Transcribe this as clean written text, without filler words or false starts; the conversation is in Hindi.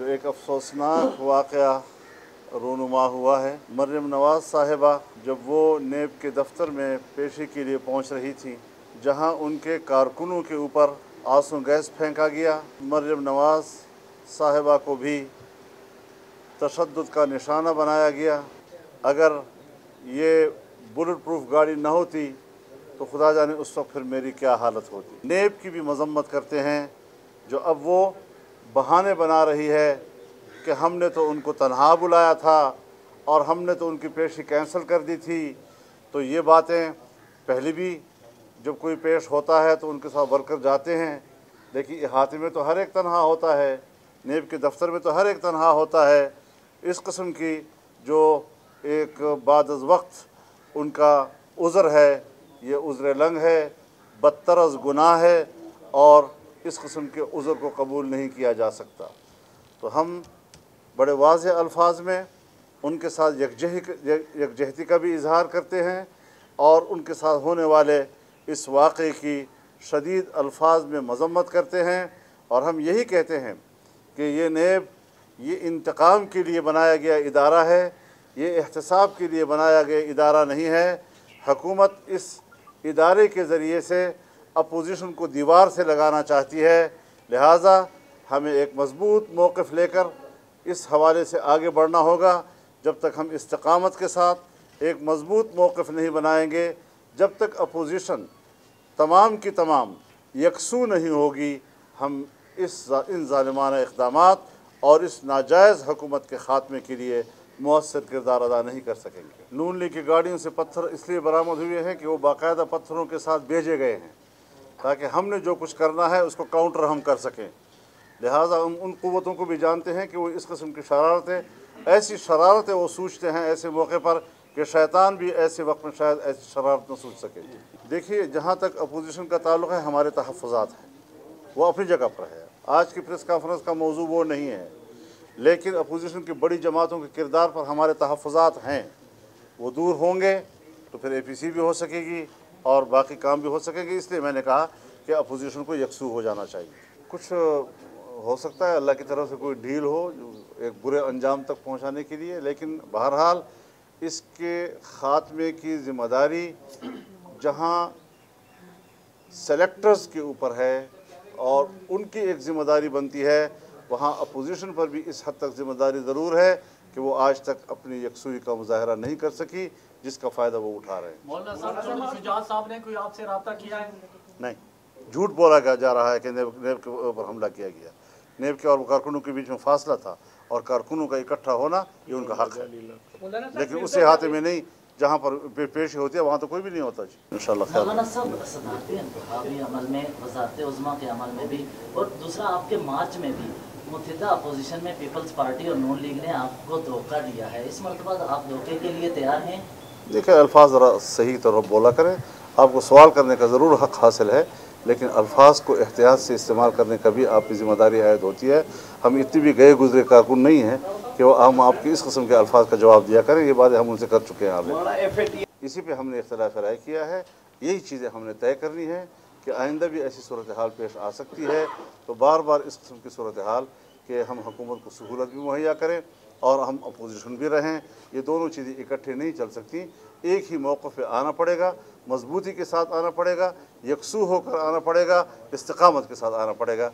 जो एक अफसोसनाक वाक़या रूनुमा हुआ है। मरियम नवाज़ साहिबा जब वो नेब के दफ्तर में पेशी के लिए पहुंच रही थी, जहां उनके कारकुनों के ऊपर आंसू गैस फेंका गया, मरियम नवाज़ साहिबा को भी तशद्दुद का निशाना बनाया गया। अगर ये बुलेट प्रूफ गाड़ी न होती तो खुदा जाने उस वक्त फिर मेरी क्या हालत होती। नेब की भी मजम्मत करते हैं जो अब वो बहाने बना रही है कि हमने तो उनको तन्हा बुलाया था और हमने तो उनकी पेशी कैंसिल कर दी थी। तो ये बातें पहले भी जब कोई पेश होता है तो उनके साथ वर्कर जाते हैं, लेकिन इहाते में तो हर एक तन्हा होता है, नेब के दफ्तर में तो हर एक तन्हा होता है। इस किस्म की जो एक बाद वक्त उनका उज़्र है, ये उज़्र लंग है, बदतरज़ गुनाह है और इस किस्म के उज़्र को कबूल नहीं किया जा सकता। तो हम बड़े वाज़ेह अल्फाज में उनके साथ यकजहती का भी इजहार करते हैं और उनके साथ होने वाले इस वाक़े की शदीद अल्फाज में मज़म्मत करते हैं। और हम यही कहते हैं कि ये नेब ये इंतकाम के लिए बनाया गया इदारा है, ये एहतसाब के लिए बनाया गया इदारा नहीं है। हुकूमत इस इदारे के ज़रिए से अपोजिशन को दीवार से लगाना चाहती है, लिहाजा हमें एक मज़बूत मौक़िफ़ लेकर इस हवाले से आगे बढ़ना होगा। जब तक हम इस्तिक़ामत के साथ एक मज़बूत मौक़िफ़ नहीं बनाएंगे, जब तक अपोजिशन तमाम की तमाम यकसू नहीं होगी, हम इन ज़ालिमाना इक़दामात और इस नाजायज़ हुकूमत के ख़ात्मे के लिए मौसर किरदार अदा नहीं कर सकेंगे। नून लीग की गाड़ियों से पत्थर इसलिए बरामद हुए हैं कि वो बाकायदा पत्थरों के साथ भेजे गए हैं ताकि हमने जो कुछ करना है उसको काउंटर हम कर सकें। लिहाजा हम उन क़ुव्वतों को भी जानते हैं कि वो इस किस्म की ऐसी शरारतें वो सूझते हैं ऐसे मौके पर कि शैतान भी ऐसे वक्त में शायद ऐसी शरारत न सूझ सके। देखिए, जहाँ तक अपोजिशन का ताल्लुक़ है, हमारे तहफ़्फ़ुज़ात हैं, वो अपनी जगह पर है। आज की प्रेस कॉन्फ्रेंस का मौजू वो नहीं है, लेकिन अपोजिशन की बड़ी जमातों के किरदार पर हमारे तहफ़्फ़ुज़ात हैं। वो दूर होंगे तो फिर APC भी हो सकेगी और बाकी काम भी हो सकेंगे। इसलिए मैंने कहा कि अपोजिशन को यकसू हो जाना चाहिए। कुछ हो सकता है अल्लाह की तरफ से कोई ढील हो एक बुरे अंजाम तक पहुंचाने के लिए, लेकिन बहरहाल इसके ख़ात्मे की ज़िम्मेदारी जहां सेलेक्टर्स के ऊपर है और उनकी एक ज़िम्मेदारी बनती है, वहाँ अपोजिशन पर भी इस हद तक ज़िम्मेदारी ज़रूर है कि वो आज तक अपनी यकसुई का मुज़ाहरा नहीं कर सकी, जिसका फ़ायदा वो उठा रहे हैं। मौलाना साहब, शुजात साहब ने कोई आपसे रब्ता किया है? नहीं, झूठ बोला जा रहा है कि नेब के ऊपर हमला किया गया। नेब के और कारकुनों के बीच में फासला था और कारकुनों का इकट्ठा होना ये उनका हक है, लेकिन उस हाथ में नहीं जहाँ पर पेश होती है वहाँ तो कोई भी नहीं होता। इंशाअल्लाह मौलाना साहब, सदारती इंतखाबी अमल में, वज़ारत उज़्मा के अमल में भी और दूसरा आपके मार्च में भी मुत्तहिदा अपोजिशन में पीपल्स पार्टी और नून लीग ने आपको धोखा दिया है। इस मरतबा आप धोखे के लिए तैयार हैं? देखिए, अल्फाज ज़रा सही तरह बोला करें। आपको सवाल करने का ज़रूर हक़ हासिल है, लेकिन अल्फाज को एहतियात से इस्तेमाल करने का भी आपकी ज़िम्मेदारी आयद होती है। हम इतनी भी गए गुजरे कारकुन नहीं हैं कि वो हम आपकी इस किस्म के अल्फाज का जवाब दिया करें। ये बातें हम उनसे कर चुके हैं ऑलरेडी। इसी पे हमने इख्तिलाफ राय किया है। यही चीज़ें हमने तय करनी है कि आइंदा भी ऐसी सूरत हाल पेश आ सकती है, तो बार बार इस किस्म की सूरत हाल कि हम हुकूमत को सहूलत भी मुहैया करें और हम अपोजिशन भी रहें, ये दोनों चीज़ें इकट्ठे नहीं चल सकती। एक ही मौक़िफ़ पे आना पड़ेगा, मजबूती के साथ आना पड़ेगा, यकसू होकर आना पड़ेगा, इस्तिक़ामत के साथ आना पड़ेगा।